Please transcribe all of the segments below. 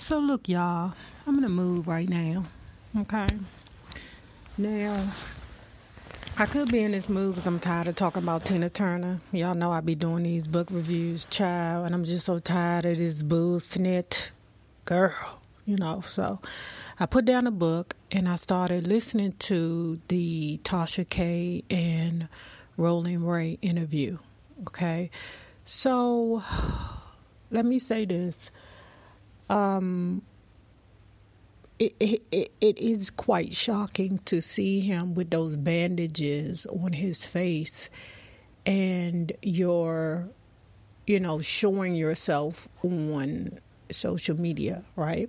So look, y'all, I'm in a mood right now. Okay. Now, I could be in this mood because I'm tired of talking about Tina Turner. Y'all know I be doing these book reviews, child, and I'm just so tired of this bullshit girl, So I put down a book and I started listening to the TashaK and RollingRay interview. Okay. So let me say this. It is quite shocking to see him with those bandages on his face and you're, showing yourself on social media, right?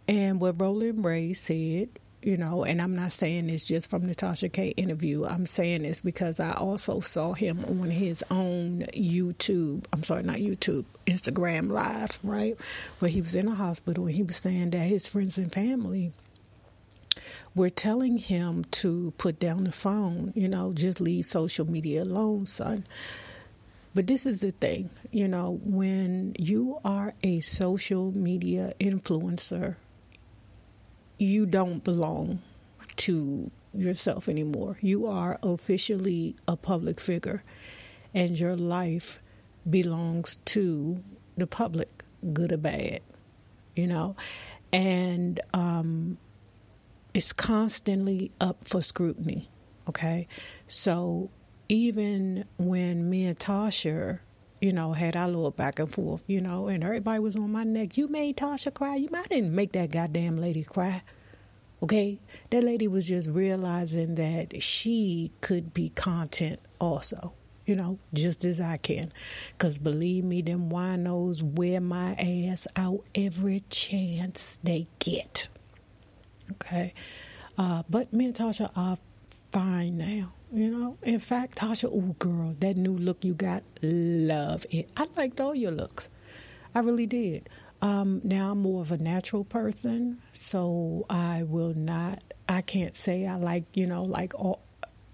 And what RollingRay said, and I'm not saying this just from the TashaK interview. I'm saying this because I also saw him on his own Instagram Live, right? Where he was in a hospital and he was saying that his friends and family were telling him to put down the phone, just leave social media alone, son. But this is the thing, when you are a social media influencer, you don't belong to yourself anymore. You are officially a public figure, and your life belongs to the public, good or bad, and it's constantly up for scrutiny, okay? So even when me and Tasha, had our little back and forth, and everybody was on my neck. You made Tasha cry. I didn't make that goddamn lady cry. Okay? That lady was just realizing that she could be content also, just as I can. Because believe me, them winos wear my ass out every chance they get. Okay? But me and Tasha are fine now. In fact, Tasha, oh girl, that new look you got, love it. I liked all your looks. I really did. Now I'm more of a natural person, so I can't say I like,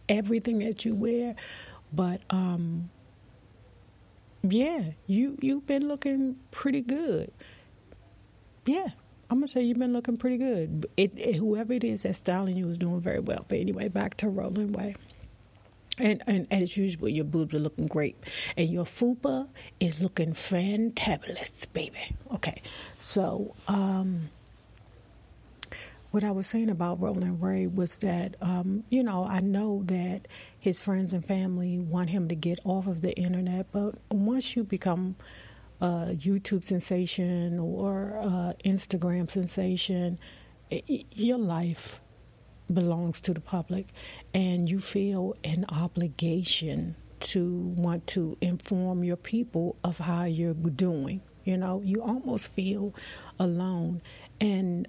everything that you wear, but, yeah, you've been looking pretty good. Yeah. I'm going to say you've been looking pretty good. Whoever it is that's styling you is doing very well. But anyway, back to RollingRay. And as usual, your boobs are looking great. And your fupa is looking fantabulous, baby. Okay. So, what I was saying about RollingRay was that, I know that his friends and family want him to get off of the internet. But once you become a YouTube sensation or Instagram sensation, your life belongs to the public, and you feel an obligation to want to inform your people of how you're doing. You almost feel alone. And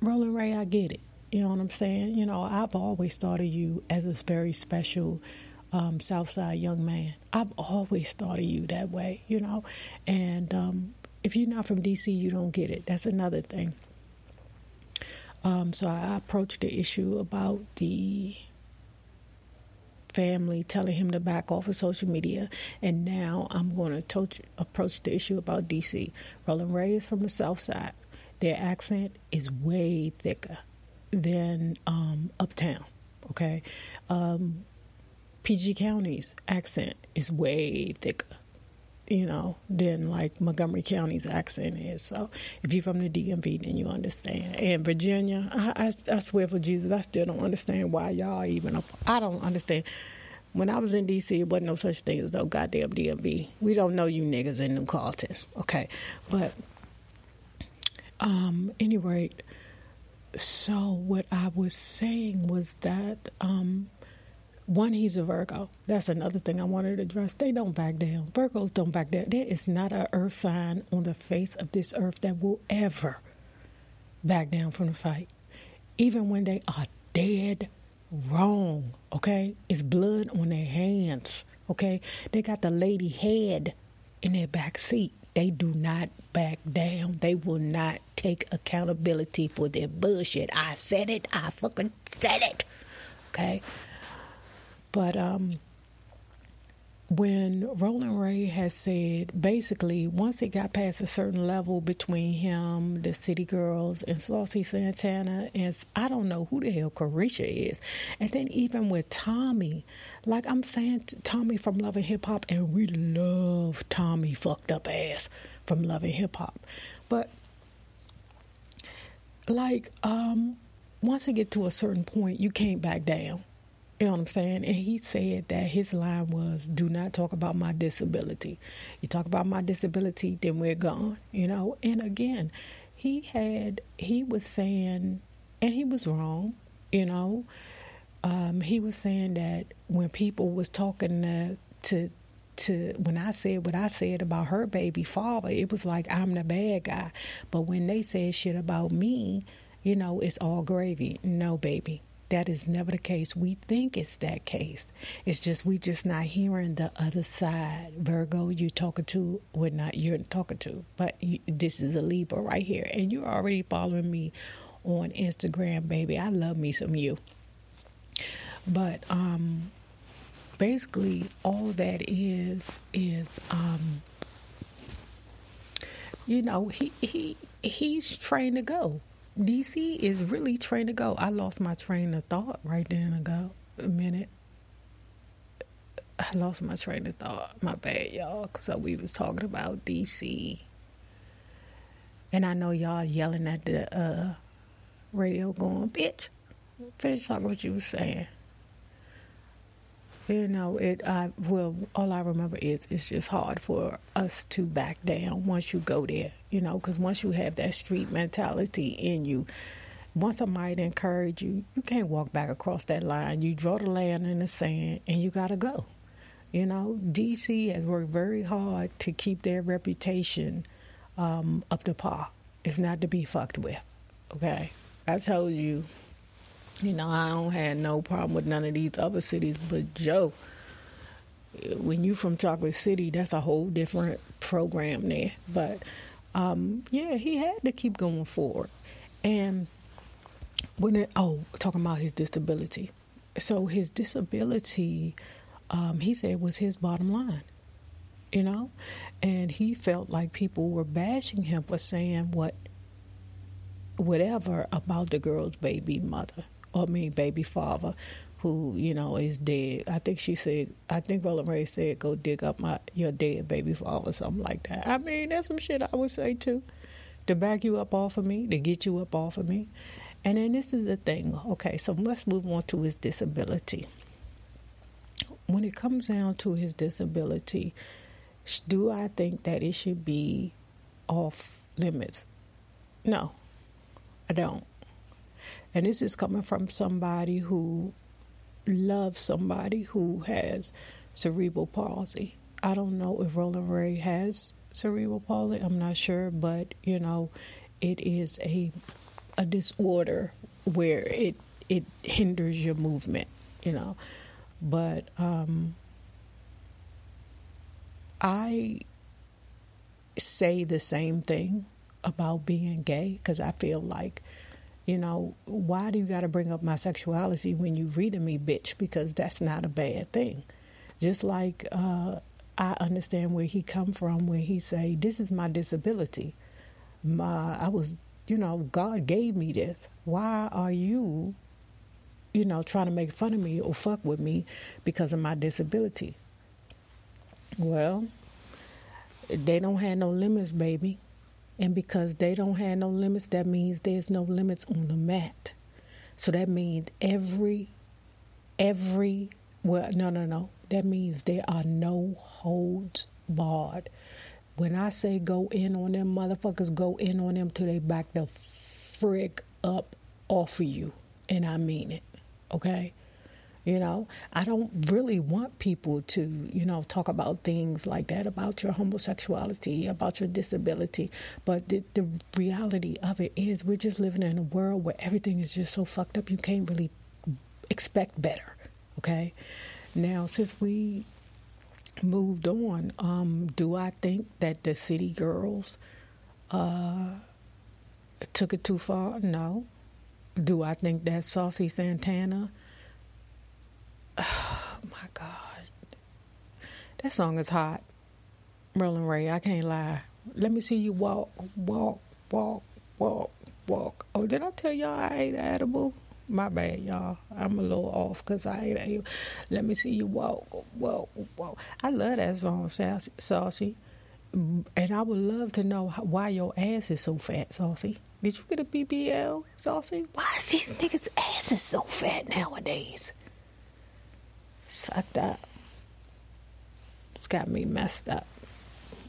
RollingRay, I get it. You know what I'm saying? I've always thought of you as a very special Southside young man. I've always thought of you that way, and if you're not from DC, you don't get it. That's another thing. So I approached the issue about the family telling him to back off of social media, and now I'm going to approach the issue about DC. RollingRay is from the South Side. Their accent is way thicker than Uptown, okay? PG County's accent is way thicker, than like Montgomery County's accent is. So if you're from the DMV, then you understand. And Virginia, I swear for Jesus, I still don't understand why y'all even I don't understand. When I was in D.C., it wasn't no such thing as no goddamn DMV. We don't know you niggas in New Carlton, okay? But anyway, so what I was saying was that one, he's a Virgo. That's another thing I wanted to address. They don't back down. Virgos don't back down. There is not an earth sign on the face of this earth that will ever back down from the fight. Even when they are dead wrong, okay? It's blood on their hands, okay? They got the lady head in their back seat. They do not back down. They will not take accountability for their bullshit. I said it. I fucking said it, okay? But when Rolling Ray has said, basically, once it got past a certain level between him, the City Girls, and Saucy Santana, and I don't know who the hell Carisha is. And then even with Tommy, like I'm saying, Tommy from Love and Hip Hop, and we love Tommy fucked up ass from Love and Hip Hop. But, like, once it get to a certain point, you can't back down. You know what I'm saying? And he said that his line was, do not talk about my disability. You talk about my disability, then we're gone, you know? And again, he was saying, and he was wrong, you know? He was saying that when people was talking to when I said what I said about her baby father, it was like I'm the bad guy. But when they said shit about me, you know, it's all gravy. No, baby. That is never the case. We think it's that case. It's just we just not hearing the other side. Virgo, you talking to, well, not you're talking to, but this is a Libra right here. And you're already following me on Instagram, baby. I love me some you. But basically all that is you know, he's trained to go. DC is really trained to go. I lost my train of thought right then ago. A minute. I lost my train of thought. My bad, y'all. Because we was talking about DC. And I know y'all yelling at the radio going, bitch, finish talking what you was saying. You know, all I remember is it's just hard for us to back down once you go there, you know, because once you have that street mentality in you, once somebody encourage you, you can't walk back across that line. You draw the line in the sand and you got to go. You know, DC has worked very hard to keep their reputation up to par. It's not to be fucked with, okay? I told you. You know, I don't have no problem with none of these other cities, but Joe, when you from Chocolate City, that's a whole different program there. But, yeah, he had to keep going forward. And talking about his disability. So his disability, he said, was his bottom line, you know? And he felt like people were bashing him for saying whatever about the girl's baby father, who, you know, is dead. I think Rolling Ray said, go dig up your dead baby father, something like that. I mean, that's some shit I would say too, to back you up off of me, to get you up off of me. And then this is the thing. Okay, so let's move on to his disability. When it comes down to his disability, do I think that it should be off limits? No, I don't. And this is coming from somebody who loves somebody who has cerebral palsy. I don't know if Rolling Ray has cerebral palsy. I'm not sure, but, you know, it is a disorder where it hinders your movement, you know. But I say the same thing about being gay because I feel like, you know, why do you got to bring up my sexuality when you reading me, bitch? Because that's not a bad thing. Just like I understand where he come from when he say, this is my disability. God gave me this. Why are you, you know, trying to make fun of me or fuck with me because of my disability? Well, they don't have no limits, baby. And because they don't have no limits, that means there's no limits on the mat. So that means that means there are no holds barred. When I say go in on them, motherfuckers go in on them till they back the frick up off of you. And I mean it, okay? You know, I don't really want people to, you know, talk about things like that, about your homosexuality, about your disability. But the reality of it is we're just living in a world where everything is just so fucked up, you can't really expect better, okay? Now, since we moved on, do I think that the City Girls took it too far? No. Do I think that Saucy Santana... Oh, my God. That song is hot. Rolling Ray, I can't lie. Let me see you walk, walk, walk, walk, walk. Oh, did I tell y'all I ate an edible? My bad, y'all. I'm a little off because I ate a. Let me see you walk, walk, walk. I love that song, Saucy. And I would love to know why your ass is so fat, Saucy. Did you get a BBL, Saucy? Why is these niggas' asses so fat nowadays? It's fucked up. It's got me messed up.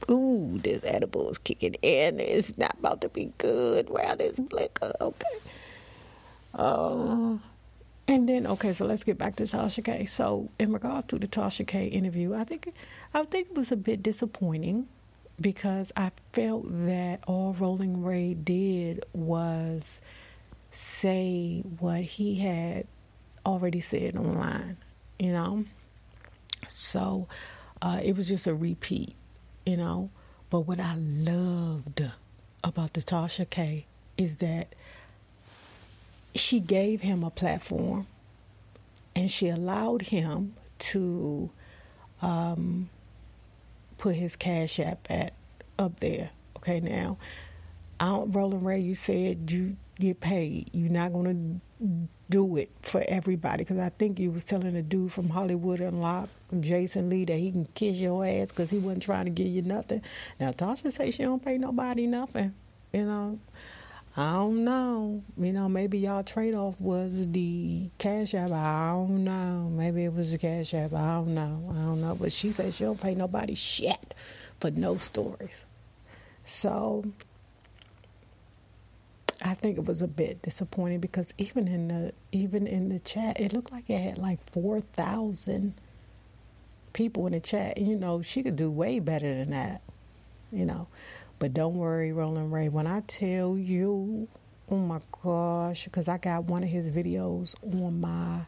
Ooh, this edible is kicking in. It's not about to be good. Wow, this blicker. Okay. And then, okay, so let's get back to Tasha K. So, in regard to the Tasha K interview, I think it was a bit disappointing because I felt that all Rolling Ray did was say what he had already said online, you know? So, it was just a repeat, you know? But what I loved about the Tasha K is that she gave him a platform and she allowed him to put his Cash App up there. Okay, now, Rolling Ray, you said you get paid. You're not going to do it for everybody because I think you was telling a dude from Hollywood Unlocked, Jason Lee, that he can kiss your ass because he wasn't trying to give you nothing. Now, Tasha say she don't pay nobody nothing, you know. I don't know. You know, maybe y'all trade-off was the Cash App. I don't know. Maybe it was the Cash App. I don't know. But she said she don't pay nobody shit for no stories. So I think it was a bit disappointing because even in the chat, it looked like it had like 4,000 people in the chat. You know, she could do way better than that, you know. But don't worry, Rolling Ray, when I tell you, oh my gosh, because I got one of his videos on my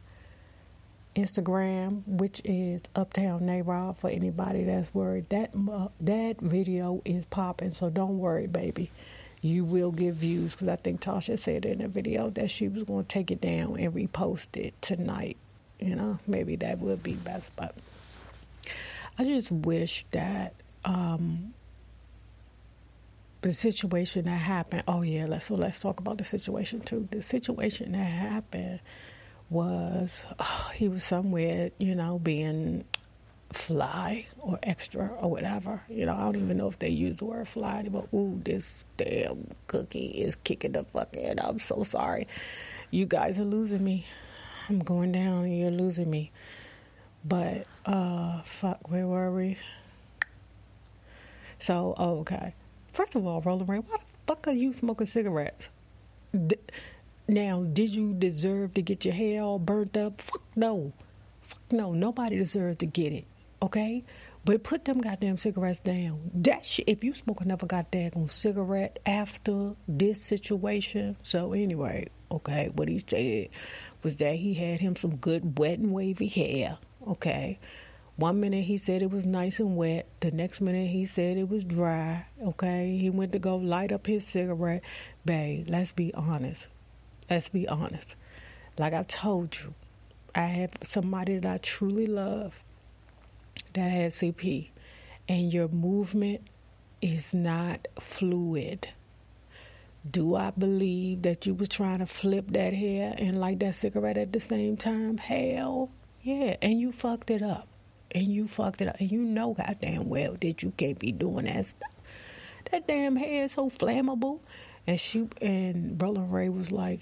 Instagram, which is Uptown NayRob, for anybody that's worried. That video is popping, so don't worry, baby. You will get views, because I think Tasha said in the video that she was going to take it down and repost it tonight. You know, maybe that would be best, but I just wish that the situation that happened, let's talk about the situation too. The situation that happened was he was somewhere, you know, being fly or extra or whatever. You know, I don't even know if they use the word fly, but ooh, this damn cookie is kicking the fuck in. I'm so sorry. You guys are losing me. I'm going down and you're losing me. But, fuck, where were we? So, okay. First of all, Rolling Ray, why the fuck are you smoking cigarettes? Now, did you deserve to get your hair all burnt up? Fuck no. Fuck no. Nobody deserves to get it, okay? But put them goddamn cigarettes down. That shit, if you smoke another goddamn cigarette after this situation. So anyway, okay, what he said was that he had him some good wet and wavy hair, okay? One minute he said it was nice and wet. The next minute he said it was dry. Okay, he went to go light up his cigarette. Babe, let's be honest. Let's be honest. Like I told you, I have somebody that I truly love that has CP. And your movement is not fluid. Do I believe that you was trying to flip that hair and light that cigarette at the same time? Hell yeah. And you fucked it up. And you fucked it up. And you know goddamn well that you can't be doing that stuff. That damn hair is so flammable. And Rolling Ray was like,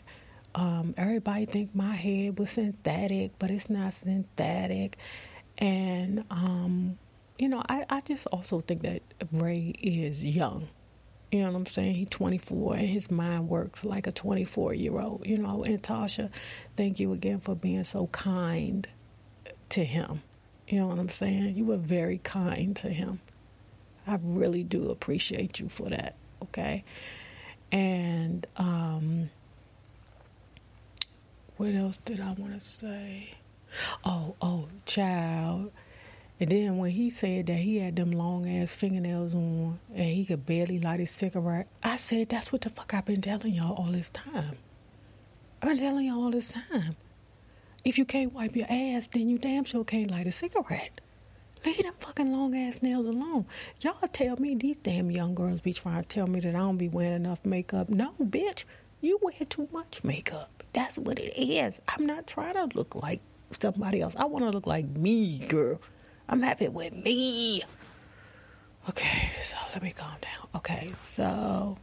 everybody think my hair was synthetic, but it's not synthetic. And, you know, I just also think that Ray is young. You know what I'm saying? He's 24 and his mind works like a 24-year-old. You know, and Tasha, thank you again for being so kind to him. You know what I'm saying? You were very kind to him. I really do appreciate you for that, okay? And what else did I want to say? Oh, child. And then when he said that he had them long-ass fingernails on and he could barely light his cigarette, I said, that's what the fuck I've been telling y'all all this time. I've been telling y'all all this time. If you can't wipe your ass, then you damn sure can't light a cigarette. Leave them fucking long ass nails alone. Y'all tell me these damn young girls be trying to tell me that I don't be wearing enough makeup. No, bitch. You wear too much makeup. That's what it is. I'm not trying to look like somebody else. I want to look like me, girl. I'm happy with me. Okay, so let me calm down. Okay, so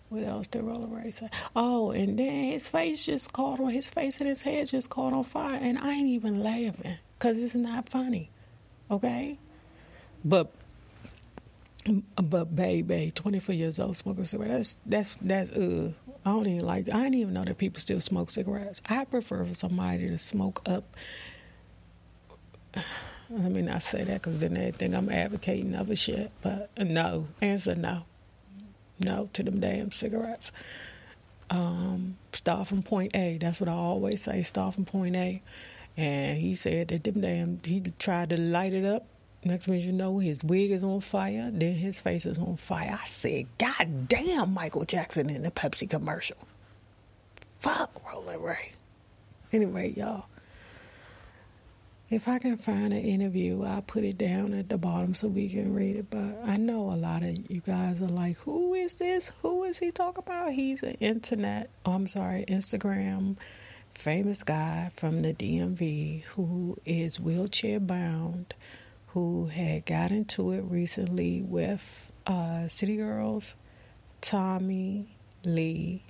what else did RollingRay say? Oh, and then his face and his head just caught on fire, and I ain't even laughing because it's not funny. Okay, but baby, 24 years old smoking cigarettes. That's I didn't even know that people still smoke cigarettes. I prefer for somebody to smoke up. Let me not say that because then they think I'm advocating other shit. But no, answer no. No to them damn cigarettes. Start from point A. That's what I always say. Start from point A. And he said that he tried to light it up. Next minute you know, his wig is on fire. Then his face is on fire. I said, God damn, Michael Jackson in the Pepsi commercial. Fuck RollingRay. Anyway, y'all. If I can find an interview, I'll put it down at the bottom so we can read it. But I know a lot of you guys are like, who is this? Who is he talking about? He's an Instagram famous guy from the DMV who is wheelchair bound, who had got into it recently with City Girls, Tommy Lee.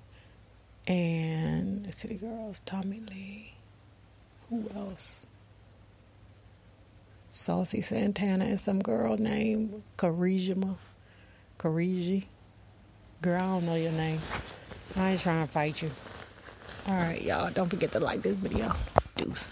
Who else? Saucy Santana and some girl named Kariji. Girl, I don't know your name. I ain't trying to fight you. All right, y'all. Don't forget to like this video. Deuce.